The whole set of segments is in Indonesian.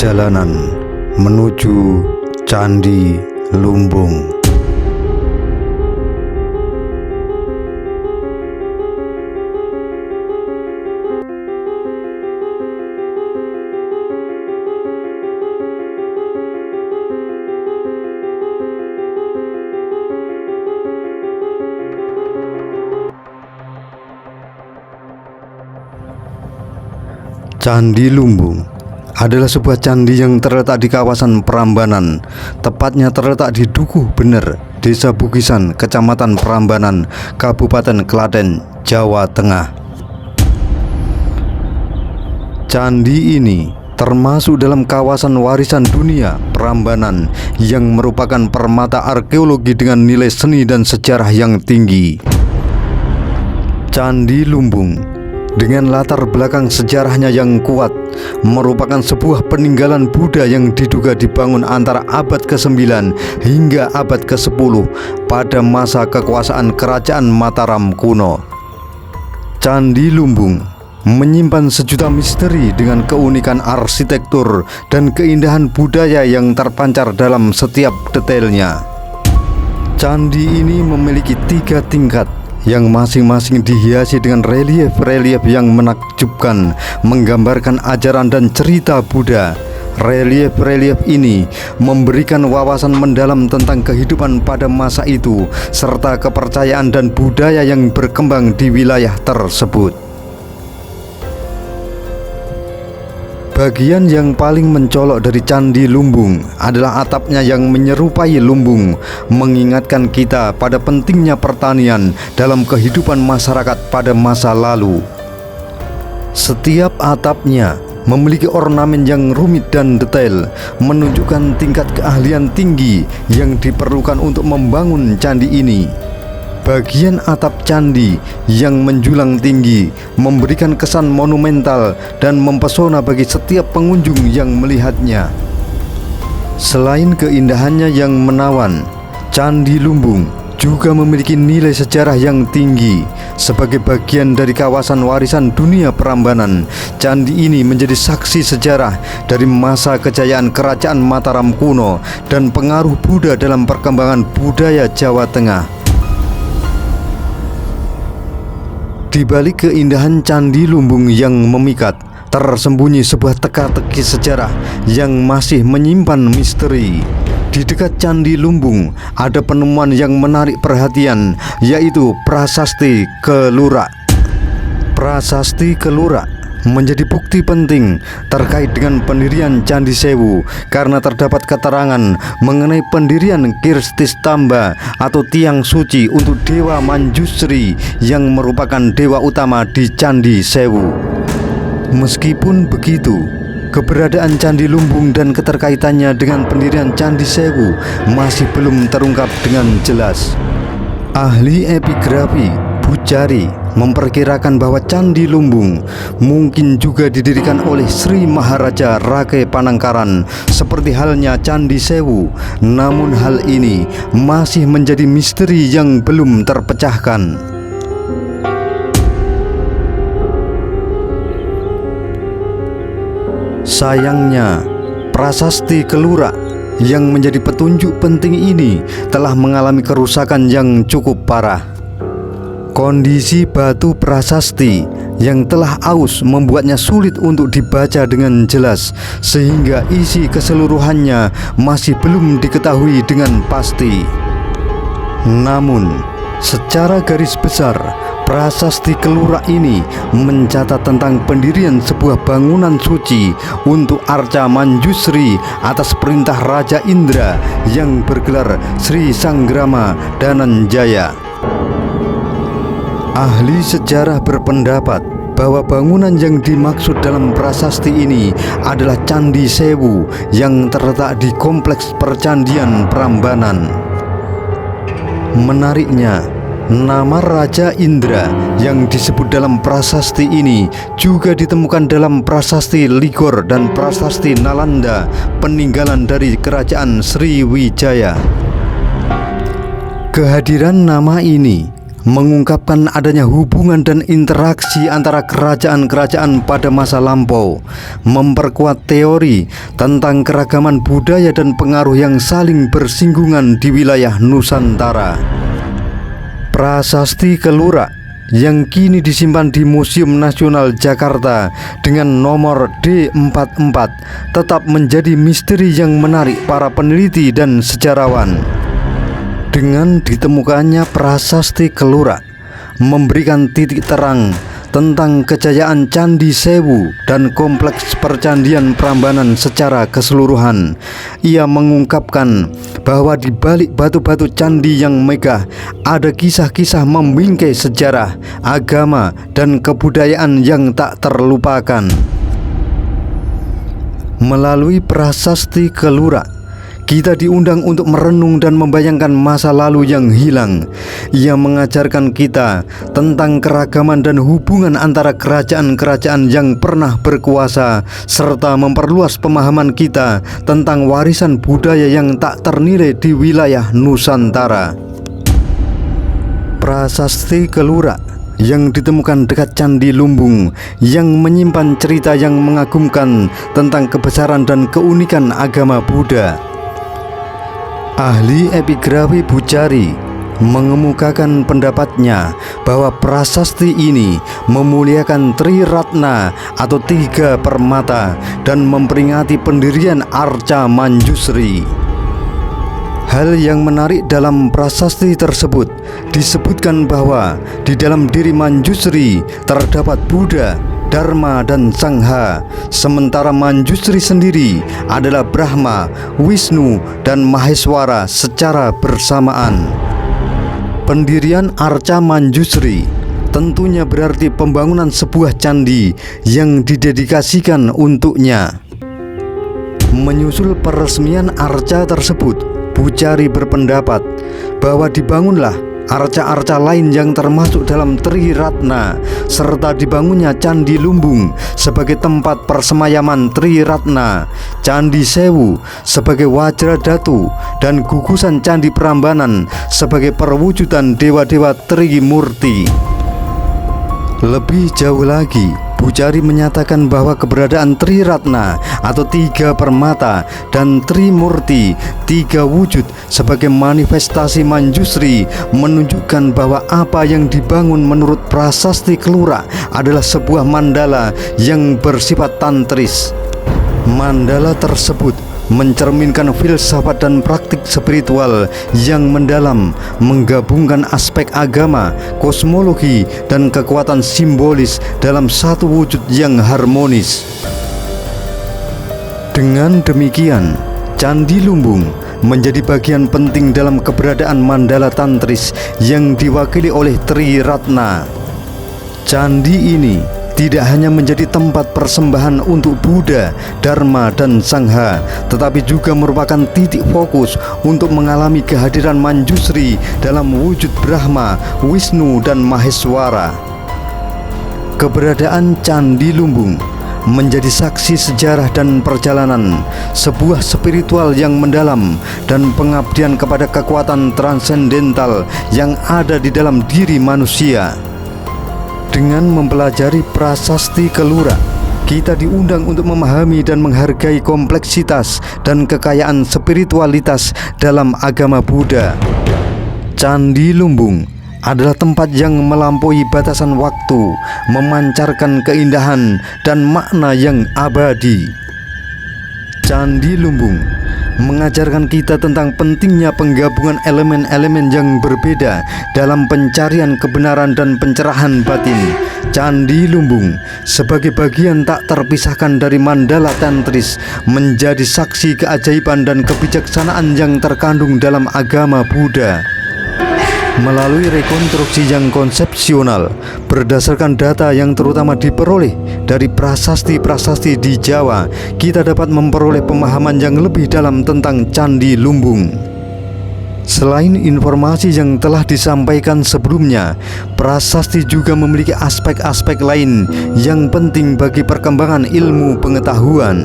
perjalanan menuju Candi Lumbung. Candi Lumbung adalah sebuah candi yang terletak di kawasan Prambanan, tepatnya terletak di Dukuh Bener, Desa Bugisan, Kecamatan Prambanan, Kabupaten Klaten, Jawa Tengah. Candi ini termasuk dalam kawasan warisan dunia Prambanan yang merupakan permata arkeologi dengan nilai seni dan sejarah yang tinggi. Candi Lumbung dengan latar belakang sejarahnya yang kuat merupakan sebuah peninggalan Buddha yang diduga dibangun antara abad ke-9 hingga abad ke-10 pada masa kekuasaan Kerajaan Mataram kuno. Candi Lumbung menyimpan sejuta misteri dengan keunikan arsitektur dan keindahan budaya yang terpancar dalam setiap detailnya. Candi ini memiliki 3 tingkat yang masing-masing dihiasi dengan relief-relief yang menakjubkan, menggambarkan ajaran dan cerita Buddha. Relief-relief ini memberikan wawasan mendalam tentang kehidupan pada masa itu, serta kepercayaan dan budaya yang berkembang di wilayah tersebut. Bagian yang paling mencolok dari Candi Lumbung adalah atapnya yang menyerupai lumbung, mengingatkan kita pada pentingnya pertanian dalam kehidupan masyarakat pada masa lalu. Setiap atapnya memiliki ornamen yang rumit dan detail, menunjukkan tingkat keahlian tinggi yang diperlukan untuk membangun candi ini. Bagian atap candi yang menjulang tinggi memberikan kesan monumental dan mempesona bagi setiap pengunjung yang melihatnya. Selain keindahannya yang menawan, Candi Lumbung juga memiliki nilai sejarah yang tinggi. Sebagai bagian dari kawasan warisan dunia Prambanan, candi ini menjadi saksi sejarah dari masa kejayaan Kerajaan Mataram kuno dan pengaruh Buddha dalam perkembangan budaya Jawa Tengah. Di balik keindahan Candi Lumbung yang memikat, tersembunyi sebuah teka-teki sejarah yang masih menyimpan misteri. Di dekat Candi Lumbung ada penemuan yang menarik perhatian, yaitu Prasasti Kelura. Prasasti Kelura menjadi bukti penting terkait dengan pendirian Candi Sewu karena terdapat keterangan mengenai pendirian Kirstistamba atau tiang suci untuk Dewa Manjusri yang merupakan dewa utama di Candi Sewu. Meskipun begitu, keberadaan Candi Lumbung dan keterkaitannya dengan pendirian Candi Sewu masih belum terungkap dengan jelas. Ahli epigrafi Bucari memperkirakan bahwa Candi Lumbung mungkin juga didirikan oleh Sri Maharaja Rake Panangkaran seperti halnya Candi Sewu. Namun hal ini masih menjadi misteri yang belum terpecahkan. Sayangnya, Prasasti Kelura yang menjadi petunjuk penting ini telah mengalami kerusakan yang cukup parah. Kondisi batu prasasti yang telah aus membuatnya sulit untuk dibaca dengan jelas, sehingga isi keseluruhannya masih belum diketahui dengan pasti. Namun, secara garis besar, Prasasti Kelura ini mencatat tentang pendirian sebuah bangunan suci untuk Arca Manjusri atas perintah Raja Indra yang bergelar Sri Sanggrama Dananjaya. Ahli sejarah berpendapat bahwa bangunan yang dimaksud dalam prasasti ini adalah Candi Sewu yang terletak di Kompleks Percandian Prambanan. Menariknya, nama Raja Indra yang disebut dalam prasasti ini juga ditemukan dalam prasasti Ligor dan prasasti Nalanda, peninggalan dari Kerajaan Sriwijaya. Kehadiran nama ini mengungkapkan adanya hubungan dan interaksi antara kerajaan-kerajaan pada masa lampau, memperkuat teori tentang keragaman budaya dan pengaruh yang saling bersinggungan di wilayah Nusantara. Prasasti Kelura yang kini disimpan di Museum Nasional Jakarta dengan nomor D44 tetap menjadi misteri yang menarik para peneliti dan sejarawan. Dengan ditemukannya prasasti Kelura memberikan titik terang tentang kejayaan Candi Sewu dan kompleks percandian Prambanan secara keseluruhan. Ia mengungkapkan bahwa di balik batu-batu candi yang megah ada kisah-kisah membingkai sejarah, agama, dan kebudayaan yang tak terlupakan. Melalui prasasti Kelura, kita diundang untuk merenung dan membayangkan masa lalu yang hilang. Ia mengajarkan kita tentang keragaman dan hubungan antara kerajaan-kerajaan yang pernah berkuasa, serta memperluas pemahaman kita tentang warisan budaya yang tak ternilai di wilayah Nusantara. Prasasti Kelura yang ditemukan dekat Candi Lumbung yang menyimpan cerita yang mengagumkan tentang kebesaran dan keunikan agama Buddha. Ahli epigrafi Bucari mengemukakan pendapatnya bahwa prasasti ini memuliakan Tri Ratna atau 3 permata dan memperingati pendirian Arca Manjusri. Hal yang menarik dalam prasasti tersebut disebutkan bahwa di dalam diri Manjusri terdapat Buddha, Dharma, dan Sangha, sementara Manjusri sendiri adalah Brahma, Wisnu, dan Maheswara secara bersamaan. Pendirian Arca Manjusri tentunya berarti pembangunan sebuah candi yang didedikasikan untuknya. Menyusul peresmian arca tersebut, Bucari berpendapat bahwa dibangunlah arca-arca lain yang termasuk dalam Tri Ratna, serta dibangunnya Candi Lumbung sebagai tempat persemayaman Tri Ratna, Candi Sewu sebagai Wajra Datu, dan gugusan Candi Prambanan sebagai perwujudan dewa-dewa Tri Murti. Lebih jauh lagi, Bucari menyatakan bahwa keberadaan Tri Ratna atau 3 permata dan Tri Murti, 3 wujud sebagai manifestasi Manjusri, menunjukkan bahwa apa yang dibangun menurut prasasti Kelura adalah sebuah mandala yang bersifat tantris. Mandala tersebut mencerminkan filsafat dan praktik spiritual yang mendalam, menggabungkan aspek agama, kosmologi, dan kekuatan simbolis dalam satu wujud yang harmonis. Dengan demikian, Candi Lumbung menjadi bagian penting dalam keberadaan mandala tantris yang diwakili oleh Tri Ratna. Candi ini tidak hanya menjadi tempat persembahan untuk Buddha, Dharma, dan Sangha, tetapi juga merupakan titik fokus untuk mengalami kehadiran Manjusri dalam wujud Brahma, Wisnu, dan Maheswara. Keberadaan Candi Lumbung menjadi saksi sejarah dan perjalanan, sebuah spiritual yang mendalam dan pengabdian kepada kekuatan transendental yang ada di dalam diri manusia. Dengan mempelajari prasasti Kelura, kita diundang untuk memahami dan menghargai kompleksitas dan kekayaan spiritualitas dalam agama Buddha. Candi Lumbung adalah tempat yang melampaui batasan waktu, memancarkan keindahan dan makna yang abadi. Candi Lumbung mengajarkan kita tentang pentingnya penggabungan elemen-elemen yang berbeda dalam pencarian kebenaran dan pencerahan batin. Candi Lumbung sebagai bagian tak terpisahkan dari mandala tantris menjadi saksi keajaiban dan kebijaksanaan yang terkandung dalam agama Buddha. Melalui rekonstruksi yang konsepsional berdasarkan data yang terutama diperoleh dari prasasti-prasasti di Jawa, kita dapat memperoleh pemahaman yang lebih dalam tentang Candi Lumbung. Selain informasi yang telah disampaikan sebelumnya, prasasti juga memiliki aspek-aspek lain yang penting bagi perkembangan ilmu pengetahuan.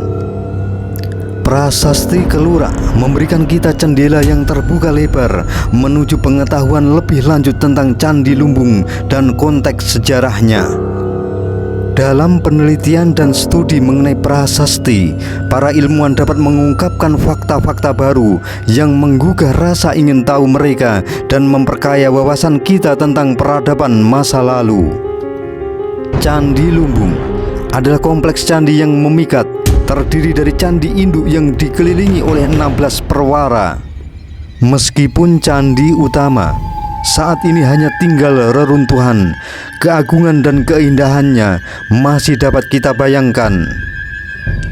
Prasasti Kelura memberikan kita jendela yang terbuka lebar menuju pengetahuan lebih lanjut tentang Candi Lumbung dan konteks sejarahnya. Dalam penelitian dan studi mengenai prasasti, para ilmuwan dapat mengungkapkan fakta-fakta baru yang menggugah rasa ingin tahu mereka dan memperkaya wawasan kita tentang peradaban masa lalu. Candi Lumbung adalah kompleks candi yang memikat, terdiri dari candi induk yang dikelilingi oleh 16 perwara. Meskipun candi utama saat ini hanya tinggal reruntuhan, keagungan dan keindahannya masih dapat kita bayangkan.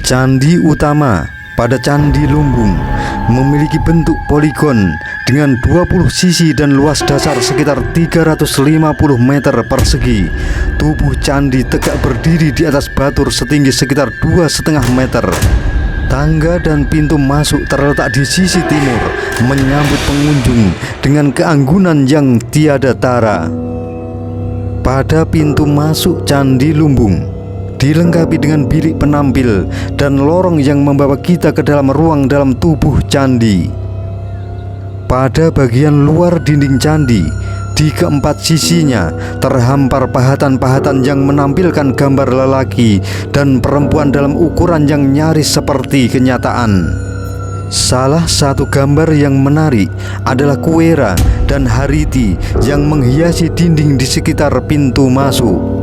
Candi utama pada Candi Lumbung memiliki bentuk poligon dengan 20 sisi dan luas dasar sekitar 350 meter persegi. Tubuh candi tegak berdiri di atas batur setinggi sekitar 2,5 meter. Tangga dan pintu masuk terletak di sisi timur, menyambut pengunjung dengan keanggunan yang tiada tara. Pada pintu masuk Candi Lumbung dilengkapi dengan bilik penampil dan lorong yang membawa kita ke dalam ruang dalam tubuh candi. Pada bagian luar dinding candi, di keempat sisinya terhampar pahatan-pahatan yang menampilkan gambar lelaki dan perempuan dalam ukuran yang nyaris seperti kenyataan. Salah satu gambar yang menarik adalah Kuera dan Hariti yang menghiasi dinding di sekitar pintu masuk.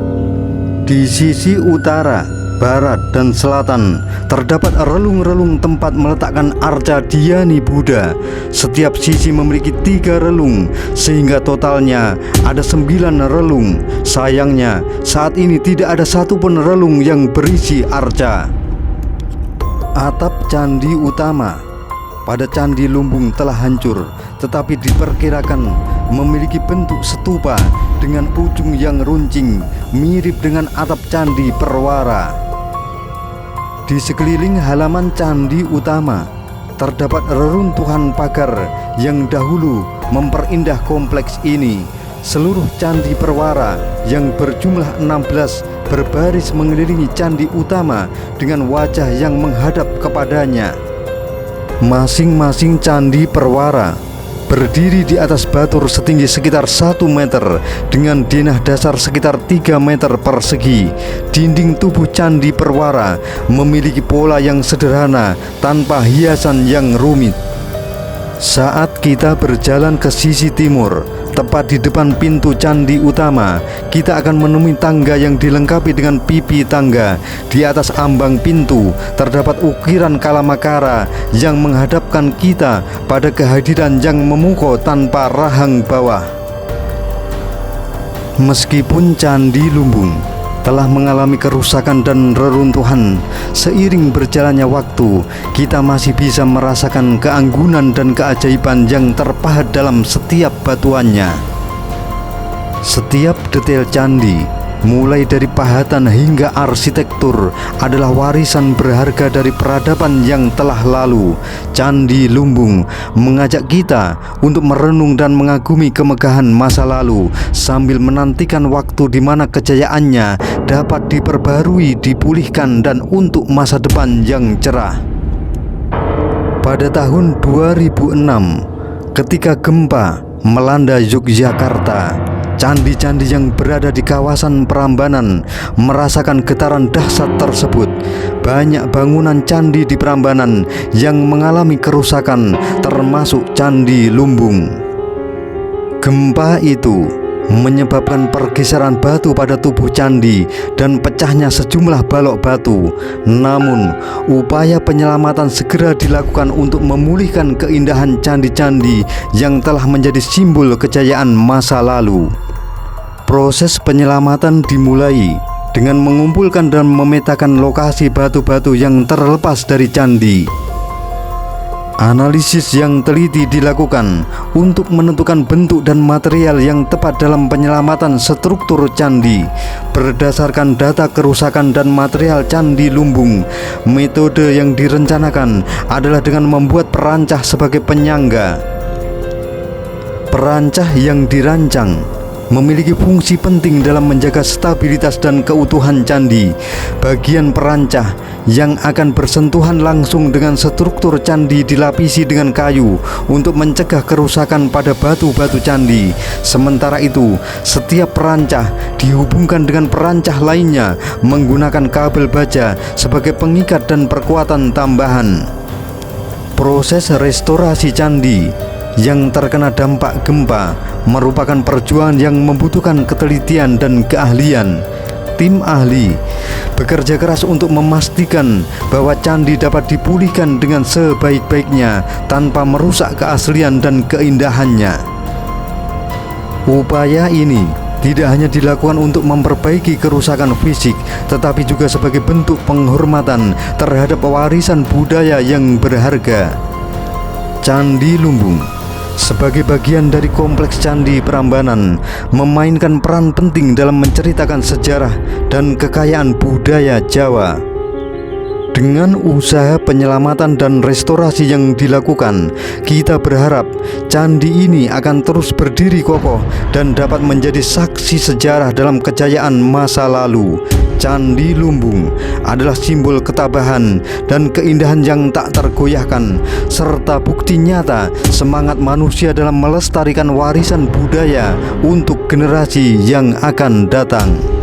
Di sisi utara, barat, dan selatan terdapat relung-relung tempat meletakkan arca Dhyani Buddha. Setiap sisi memiliki 3 relung, sehingga totalnya ada 9 relung. Sayangnya, saat ini tidak ada satupun relung yang berisi arca. Atap candi utama pada Candi Lumbung telah hancur, tetapi diperkirakan memiliki bentuk stupa dengan ujung yang runcing, mirip dengan atap candi Perwara. Di sekeliling halaman candi utama terdapat reruntuhan pagar yang dahulu memperindah kompleks ini. Seluruh candi Perwara yang berjumlah 16 berbaris mengelilingi candi utama dengan wajah yang menghadap kepadanya. Masing-masing candi Perwara berdiri di atas batur setinggi sekitar 1 meter dengan denah dasar sekitar 3 meter persegi. Dinding tubuh candi Perwara memiliki pola yang sederhana tanpa hiasan yang rumit. Saat kita berjalan ke sisi timur, tepat di depan pintu candi utama, kita akan menemui tangga yang dilengkapi dengan pipi tangga. Di atas ambang pintu terdapat ukiran Kalamakara yang menghadapkan kita pada kehadiran yang memukau tanpa rahang bawah. Meskipun Candi Lumbung telah mengalami kerusakan dan reruntuhan, seiring berjalannya waktu, kita masih bisa merasakan keanggunan dan keajaiban yang terpahat dalam setiap batuannya. Setiap detail candi, mulai dari pahatan hingga arsitektur, adalah warisan berharga dari peradaban yang telah lalu. Candi Lumbung mengajak kita untuk merenung dan mengagumi kemegahan masa lalu sambil menantikan waktu di mana kejayaannya dapat diperbarui, dipulihkan, dan untuk masa depan yang cerah. Pada tahun 2006, ketika gempa melanda Yogyakarta, candi-candi yang berada di kawasan Prambanan merasakan getaran dahsyat tersebut. Banyak bangunan candi di Prambanan yang mengalami kerusakan, termasuk Candi Lumbung. Gempa itu menyebabkan pergeseran batu pada tubuh candi dan pecahnya sejumlah balok batu. Namun, upaya penyelamatan segera dilakukan untuk memulihkan keindahan candi-candi yang telah menjadi simbol kejayaan masa lalu. Proses penyelamatan dimulai dengan mengumpulkan dan memetakan lokasi batu-batu yang terlepas dari candi. Analisis yang teliti dilakukan untuk menentukan bentuk dan material yang tepat dalam penyelamatan struktur candi. Berdasarkan data kerusakan dan material Candi Lumbung, metode yang direncanakan adalah dengan membuat perancah sebagai penyangga. Perancah yang dirancang memiliki fungsi penting dalam menjaga stabilitas dan keutuhan candi. Bagian perancah yang akan bersentuhan langsung dengan struktur candi dilapisi dengan kayu untuk mencegah kerusakan pada batu-batu candi. Sementara itu, setiap perancah dihubungkan dengan perancah lainnya menggunakan kabel baja sebagai pengikat dan perkuatan tambahan. Proses restorasi candi yang terkena dampak gempa merupakan perjuangan yang membutuhkan ketelitian dan keahlian. Tim ahli bekerja keras untuk memastikan bahwa candi dapat dipulihkan dengan sebaik-baiknya tanpa merusak keaslian dan keindahannya. Upaya ini tidak hanya dilakukan untuk memperbaiki kerusakan fisik, tetapi juga sebagai bentuk penghormatan terhadap warisan budaya yang berharga. Candi Lumbung sebagai bagian dari kompleks Candi Prambanan memainkan peran penting dalam menceritakan sejarah dan kekayaan budaya Jawa. Dengan usaha penyelamatan dan restorasi yang dilakukan, kita berharap candi ini akan terus berdiri kokoh dan dapat menjadi saksi sejarah dalam kejayaan masa lalu. Candi Lumbung adalah simbol ketabahan dan keindahan yang tak tergoyahkan, serta bukti nyata semangat manusia dalam melestarikan warisan budaya untuk generasi yang akan datang.